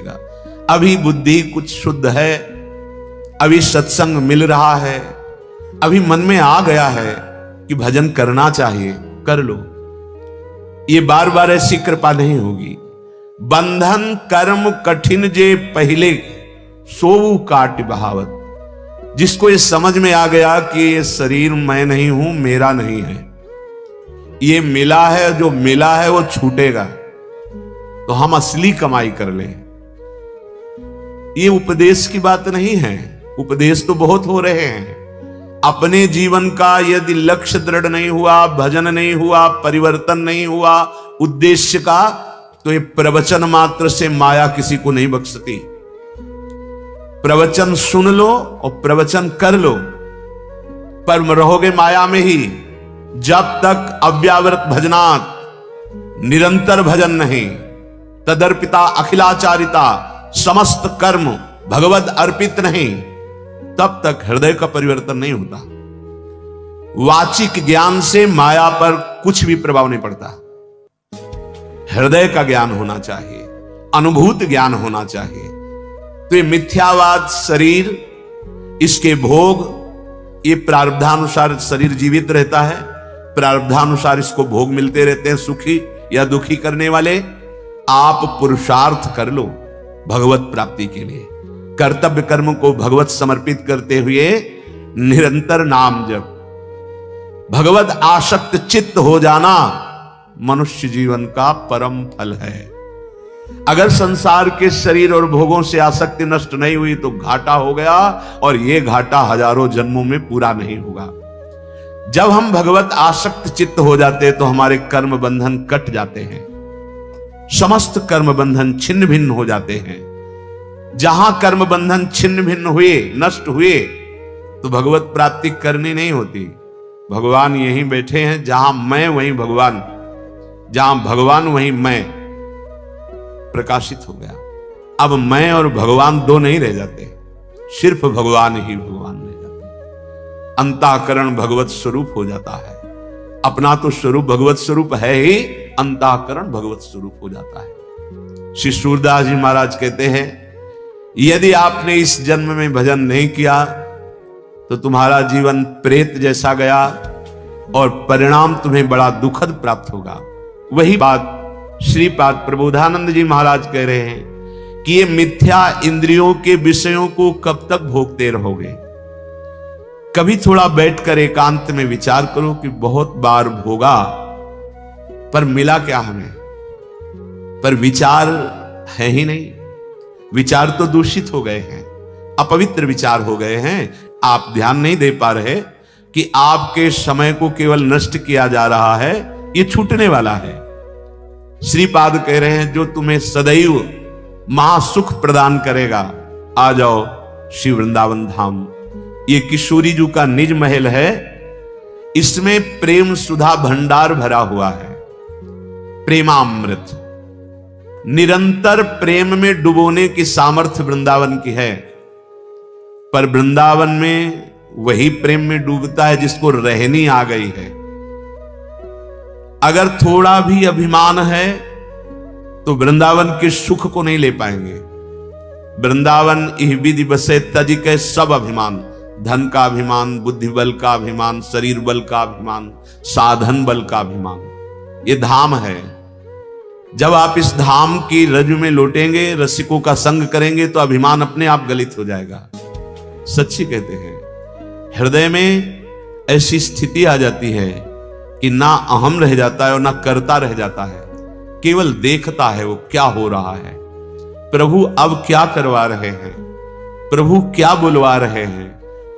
बचेगा। अभी बुद्धि कुछ शुद्ध है, अभी सत्संग मिल रहा है, अभी मन में आ गया है कि भजन करना चाहिए, कर लो। ये बार बार ऐसी कृपा नहीं होगी। बंधन कर्म कठिन जे पहले सोऊ काट बहावत। जिसको ये समझ में आ गया कि ये शरीर मैं नहीं हूं, मेरा नहीं है, ये मिला है, जो मिला है वो छूटेगा, तो हम असली कमाई कर लें। ये उपदेश की बात नहीं है, उपदेश तो बहुत हो रहे हैं। अपने जीवन का यदि लक्ष्य दृढ़ नहीं हुआ, भजन नहीं हुआ, परिवर्तन नहीं हुआ उद्देश्य का, तो ये प्रवचन मात्र से माया किसी को नहीं बख्शती। प्रवचन सुन लो और प्रवचन कर लो, पर रहोगे माया में ही। जब तक अव्यावृत भजनात्, निरंतर भजन नहीं, तदर्पिता अखिलाचारिता, समस्त कर्म भगवद अर्पित नहीं, तब तक हृदय का परिवर्तन नहीं होता। वाचिक ज्ञान से माया पर कुछ भी प्रभाव नहीं पड़ता। हृदय का ज्ञान होना चाहिए, अनुभूत ज्ञान होना चाहिए। तो ये मिथ्यावाद शरीर, इसके भोग, ये प्रारब्धानुसार शरीर जीवित रहता है, प्रारब्धानुसार इसको भोग मिलते रहते हैं, सुखी या दुखी करने वाले। आप पुरुषार्थ कर लो भगवत प्राप्ति के लिए। कर्तव्य कर्म को भगवत समर्पित करते हुए निरंतर नाम जप, भगवत आसक्त चित्त हो जाना मनुष्य जीवन का परम फल है। अगर संसार के शरीर और भोगों से आसक्ति नष्ट नहीं हुई तो घाटा हो गया, और यह घाटा हजारों जन्मों में पूरा नहीं होगा। जब हम भगवत आसक्त चित्त हो जाते हैं तो हमारे कर्म बंधन कट जाते हैं, समस्त कर्म बंधन छिन्न भिन्न हो जाते हैं। जहां कर्म बंधन छिन्न भिन्न हुए, नष्ट हुए, तो भगवत प्राप्ति करनी नहीं होती। भगवान यहीं बैठे हैं, जहां मैं वहीं भगवान, जहां भगवान वहीं मैं प्रकाशित हो गया। अब मैं और भगवान दो नहीं रह जाते, सिर्फ भगवान ही भगवान रह जाते। अंतःकरण भगवत स्वरूप हो जाता है। अपना तो स्वरूप भगवत स्वरूप है ही, अंतःकरण भगवत स्वरूप हो जाता है। श्री सूरदास जी महाराज कहते हैं, यदि आपने इस जन्म में भजन नहीं किया तो तुम्हारा जीवन प्रेत जैसा गया और परिणाम तुम्हें बड़ा दुखद प्राप्त होगा। वही बात श्रीपाद प्रबोधानंद जी महाराज कह रहे हैं कि ये मिथ्या इंद्रियों के विषयों को कब तक भोगते रहोगे। कभी थोड़ा बैठकर एकांत में विचार करो कि बहुत बार भोगा, पर मिला क्या हमें? पर विचार है ही नहीं। विचार तो दूषित हो गए हैं, अपवित्र विचार हो गए हैं। आप ध्यान नहीं दे पा रहे कि आपके समय को केवल नष्ट किया जा रहा है, ये छूटने वाला है। श्रीपाद कह रहे हैं, जो तुम्हें सदैव महासुख प्रदान करेगा, आ जाओ श्री वृंदावन धाम। ये किशोरी जी का निज महल है, इसमें प्रेम सुधा भंडार भरा हुआ है, प्रेमामृत। निरंतर प्रेम में डुबोने की सामर्थ्य वृंदावन की है, पर वृंदावन में वही प्रेम में डूबता है जिसको रहनी आ गई है। अगर थोड़ा भी अभिमान है तो वृंदावन के सुख को नहीं ले पाएंगे। वृंदावन इह विधि बसे तज के सब अभिमान, धन का अभिमान, बुद्धि बल का अभिमान, शरीर बल का अभिमान, साधन बल का अभिमान, ये धाम है। जब आप इस धाम की रज में लौटेंगे, रसिकों का संग करेंगे, तो अभिमान अपने आप गलित हो जाएगा। सच्ची कहते हैं, हृदय में ऐसी स्थिति आ जाती है कि ना अहम रह जाता है और ना कर्ता रह जाता है, केवल देखता है वो क्या हो रहा है। प्रभु अब क्या करवा रहे हैं, प्रभु क्या बुलवा रहे हैं,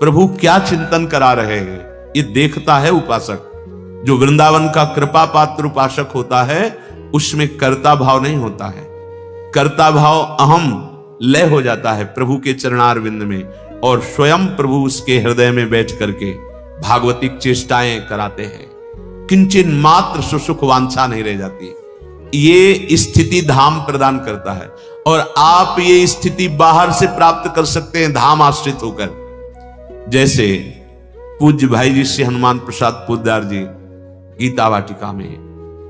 प्रभु क्या चिंतन करा रहे हैं, ये देखता है उपासक। जो वृंदावन का कृपा पात्र उपासक होता है, उसमें कर्ता भाव नहीं होता है। कर्ता भाव अहम लय हो जाता है प्रभु के चरणारविंद में, और स्वयं प्रभु उसके हृदय में बैठ करके भागवतिक चेष्टाएं कराते हैं। किंचित मात्र सुसुख वांछा नहीं रह जाती। ये स्थिति धाम प्रदान करता है, और आप ये स्थिति बाहर से प्राप्त कर सकते हैं धाम आश्रित होकर। जैसे पूज्य भाई जी श्री हनुमान प्रसाद पोद्दार जी गीता वाटिका में,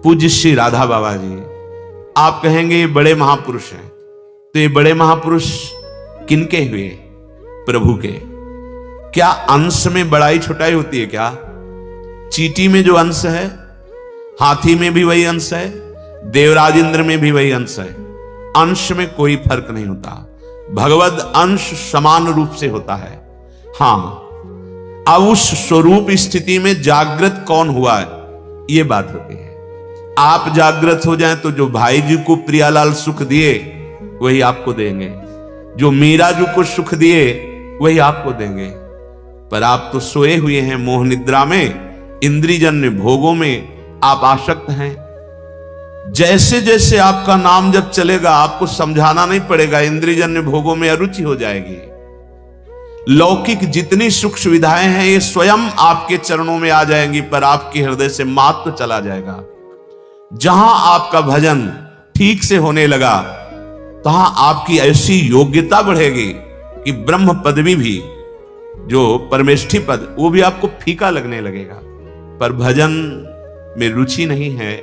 पूज्य श्री राधा बाबा जी, आप कहेंगे ये बड़े महापुरुष हैं, तो ये बड़े महापुरुष किनके हुए? प्रभु के। क्या अंश में बड़ाई छोटाई होती है क्या? चींटी में जो अंश है, हाथी में भी वही अंश है, देवराज इंद्र में भी वही अंश है। अंश में कोई फर्क नहीं होता। भगवद अंश समान रूप से होता है। हां, अब उस स्वरूप स्थिति में जागृत कौन हुआ है, यह बात होती है। आप जागृत हो जाएं तो जो भाई जी को प्रियालाल सुख दिए वही आपको देंगे, जो मीरा जी को सुख दिए वही आपको देंगे। पर आप तो सोए हुए हैं मोह निद्रा में, इंद्रियजन्य भोगों में आप आसक्त हैं। जैसे जैसे आपका नाम जब चलेगा आपको समझाना नहीं पड़ेगा, इंद्रियजन्य भोगों में अरुचि हो जाएगी। लौकिक जितनी सुख सुविधाएं हैं ये स्वयं आपके चरणों में आ जाएंगी, पर आपके हृदय से मात्र चला जाएगा। जहां आपका भजन ठीक से होने लगा तहां आपकी ऐसी योग्यता बढ़ेगी कि ब्रह्म पदवी भी, जो परमेष्ठी पद, वो भी आपको फीका लगने लगेगा। पर भजन में रुचि नहीं है,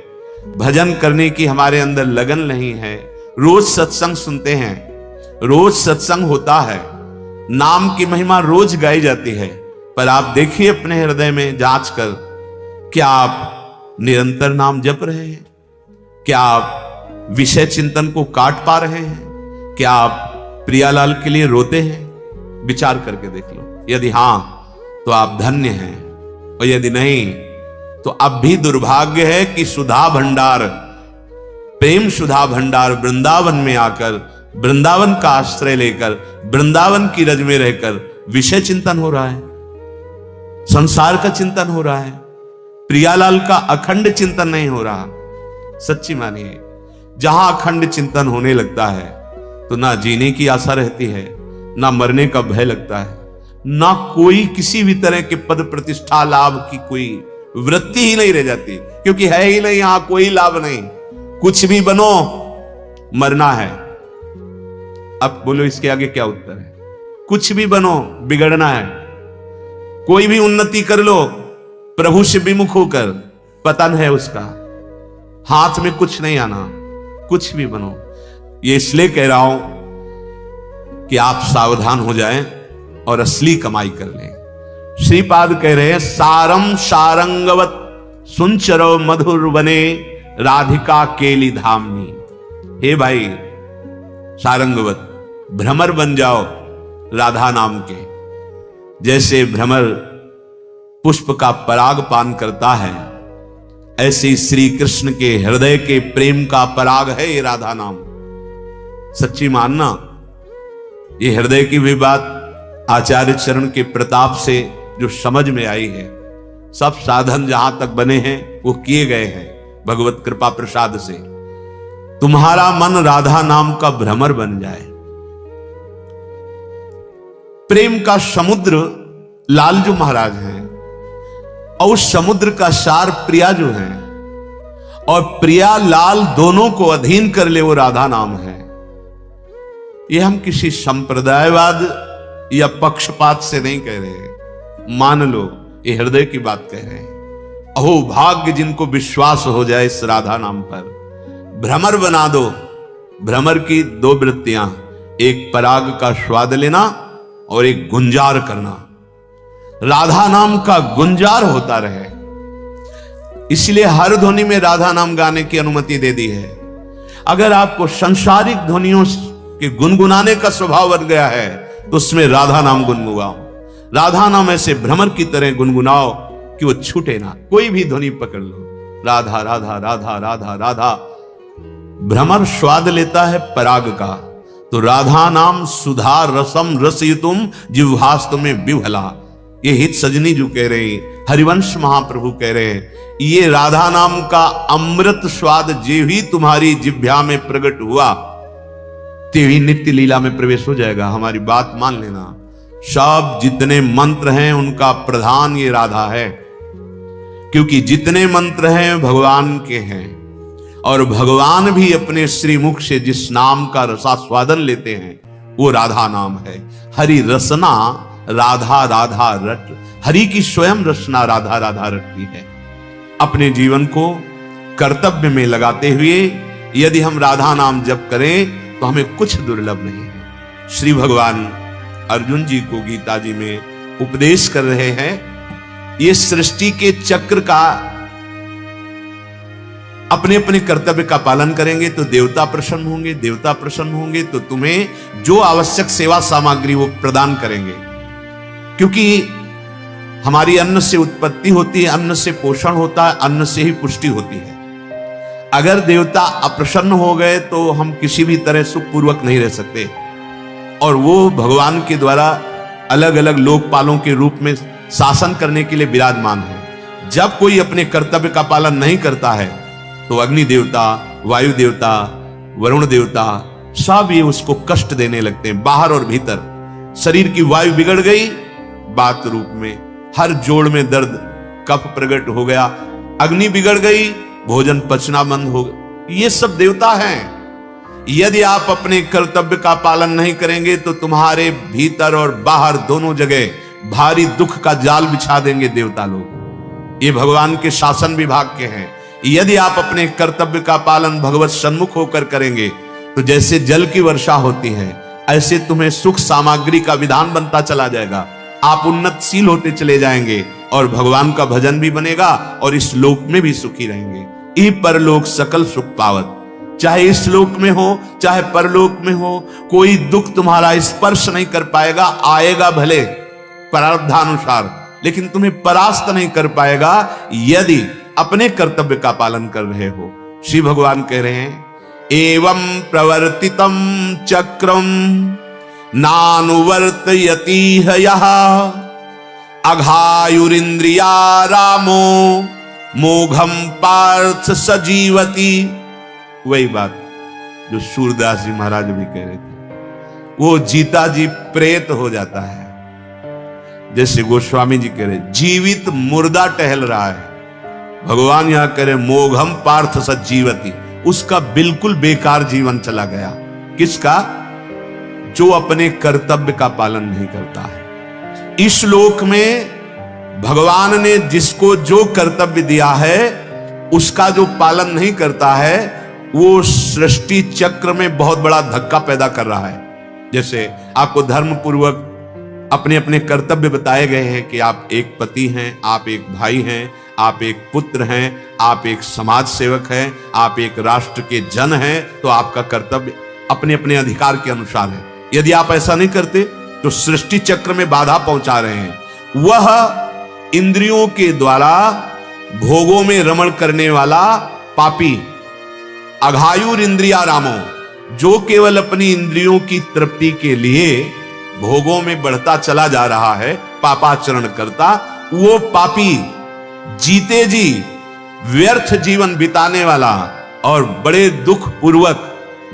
भजन करने की हमारे अंदर लगन नहीं है। रोज सत्संग सुनते हैं, रोज सत्संग होता है, नाम की महिमा रोज गाई जाती है, पर आप देखिए अपने हृदय में जांच कर, क्या आप निरंतर नाम जप रहे हैं? क्या आप विषय चिंतन को काट पा रहे हैं? क्या आप प्रियालाल के लिए रोते हैं? विचार करके देख लो। यदि हां तो आप धन्य हैं, और यदि नहीं तो अब भी दुर्भाग्य है कि सुधा भंडार, प्रेम सुधा भंडार वृंदावन में आकर, वृंदावन का आश्रय लेकर, वृंदावन की रज में रहकर विषय चिंतन हो रहा है, संसार का चिंतन हो रहा है, प्रियालाल का अखंड चिंतन नहीं हो रहा। सच्ची मानिए, जहां अखंड चिंतन होने लगता है तो ना जीने की आशा रहती है, ना मरने का भय लगता है, ना कोई किसी भी तरह के पद प्रतिष्ठा लाभ की कोई वृत्ति ही नहीं रह जाती, क्योंकि है ही नहीं, यहां कोई लाभ नहीं। कुछ भी बनो, मरना है। अब बोलो इसके आगे क्या उत्तर है? कुछ भी बनो, बिगड़ना है। कोई भी उन्नति कर लो, प्रभु से विमुख होकर, पतन है उसका। हाथ में कुछ नहीं आना, कुछ भी बनो। ये इसलिए कह रहा हूं कि आप सावधान हो जाएं और असली कमाई कर लें। श्रीपाद कह रहे हैं, सारम सारंगवत सुंचरो मधुर बने राधिका केली धामनी। हे भाई सारंगवत, भ्रमर बन जाओ राधा नाम के। जैसे भ्रमर पुष्प का पराग पान करता है, ऐसे श्री कृष्ण के हृदय के प्रेम का पराग है ये राधा नाम। सच्ची मानना, ये हृदय की भी बात आचार्य चरण के प्रताप से जो समझ में आई है। सब साधन जहां तक बने हैं वो किए गए हैं भगवत कृपा प्रसाद से। तुम्हारा मन राधा नाम का भ्रमर बन जाए। प्रेम का समुद्र लालजू महाराज हैं, और उस समुद्र का सार प्रिया जो है, और प्रिया लाल दोनों को अधीन कर ले वो राधा नाम है। ये हम किसी संप्रदायवाद या पक्षपात से नहीं कह रहे, मान लो ये हृदय की बात कह रहे हैं। अहो भाग्य जिनको विश्वास हो जाए इस राधा नाम पर। भ्रमर बना दो। भ्रमर की दो वृत्तियां, एक पराग का स्वाद लेना और एक गुंजार करना। राधा नाम का गुंजार होता रहे, इसलिए हर ध्वनि में राधा नाम गाने की अनुमति दे दी है। अगर आपको सांसारिक ध्वनियों के गुनगुनाने का स्वभाव बन गया है तो उसमें राधा नाम गुनगुनाओ। राधा नाम ऐसे भ्रमर की तरह गुनगुनाओ कि वो छूटे ना। कोई भी ध्वनि पकड़ लो, राधा राधा राधा राधा राधा। भ्रमर स्वाद लेता है पराग का, तो राधा नाम सुधा रसम रसयुतुम जिह्वास्तु में विभला। ये हित सजनी जो कह रहे हैं, हरिवंश महाप्रभु कह रहे हैं, ये राधा नाम का अमृत स्वाद जे भी तुम्हारी जिह्वा में प्रकट हुआ, तेवी नित्य लीला में प्रवेश हो जाएगा। हमारी बात मान लेना। सब जितने मंत्र हैं उनका प्रधान ये राधा है, क्योंकि जितने मंत्र हैं भगवान के हैं, और भगवान भी अपने श्रीमुख से जिस नाम का रसास्वादन लेते हैं वो राधा नाम है। हरि रसना राधा राधा रट। हरि की स्वयं रचना राधा राधा रटती है। अपने जीवन को कर्तव्य में लगाते हुए यदि हम राधा नाम जप करें तो हमें कुछ दुर्लभ नहीं है। श्री भगवान अर्जुन जी को गीता जी में उपदेश कर रहे हैं, ये सृष्टि के चक्र का अपने अपने कर्तव्य का पालन करेंगे तो देवता प्रसन्न होंगे, देवता प्रसन्न होंगे तो तुम्हें जो आवश्यक सेवा सामग्री वो प्रदान करेंगे। क्योंकि हमारी अन्न से उत्पत्ति होती है, अन्न से पोषण होता है, अन्न से ही पुष्टि होती है। अगर देवता अप्रसन्न हो गए तो हम किसी भी तरह सुखपूर्वक नहीं रह सकते। और वो भगवान के द्वारा अलग अलग लोकपालों के रूप में शासन करने के लिए विराजमान है। जब कोई अपने कर्तव्य का पालन नहीं करता है तो अग्नि देवता, वायु देवता, वरुण देवता सब ये उसको कष्ट देने लगते हैं, बाहर और भीतर। शरीर की वायु बिगड़ गई, बात रूप में हर जोड़ में दर्द, कफ प्रकट हो गया, अग्नि बिगड़ गई, भोजन पचना बंद हो गया। ये सब देवता हैं। यदि आप अपने कर्तव्य का पालन नहीं करेंगे तो तुम्हारे भीतर और बाहर दोनों जगह भारी दुख का जाल बिछा देंगे देवता लोग। ये भगवान के शासन विभाग के हैं। यदि आप अपने कर्तव्य का पालन भगवत सन्मुख होकर करेंगे तो जैसे जल की वर्षा होती है ऐसे तुम्हें सुख सामग्री का विधान बनता चला जाएगा। आप उन्नतशील होते चले जाएंगे और भगवान का भजन भी बनेगा और इस लोक में भी सुखी रहेंगे। ई परलोक सकल सुख पावत, चाहे इस लोक में हो चाहे परलोक में हो, कोई दुख तुम्हारा स्पर्श नहीं कर पाएगा। आएगा भले प्रारब्धानुसार, लेकिन तुम्हें परास्त नहीं कर पाएगा यदि अपने कर्तव्य का पालन कर रहे हो। श्री भगवान कह रहे हैं, एवं प्रवर्तितम चक्रम नानुवर्तयति यः अघायुरिंद्रिया रामो मोघम पार्थ सजीवति। वही बात जो सूरदास जी महाराज भी कह रहे थे, वो जीता जी प्रेत हो जाता है। जैसे गोस्वामी जी कह रहे, जीवित मुर्दा टहल रहा है। भगवान यहां कह रहे मोघम पार्थ सजीवति, उसका बिल्कुल बेकार जीवन चला गया। किसका? जो अपने कर्तव्य का पालन नहीं करता है। इस लोक में भगवान ने जिसको जो कर्तव्य दिया है उसका जो पालन नहीं करता है वो सृष्टि चक्र में बहुत बड़ा धक्का पैदा कर रहा है। जैसे आपको धर्म पूर्वक अपने अपने कर्तव्य बताए गए हैं कि आप एक पति हैं, आप एक भाई हैं, आप एक पुत्र हैं, आप एक समाज सेवक हैं, आप एक राष्ट्र के जन हैं, तो आपका कर्तव्य अपने अपने अधिकार के अनुसार है। यदि आप ऐसा नहीं करते तो सृष्टि चक्र में बाधा पहुंचा रहे हैं। वह इंद्रियों के द्वारा भोगों में रमण करने वाला पापी, अघायुर इंद्रिया रामो, जो केवल अपनी इंद्रियों की तृप्ति के लिए भोगों में बढ़ता चला जा रहा है, पापाचरण करता, वो पापी जीते जी व्यर्थ जीवन बिताने वाला और बड़े दुख पूर्वक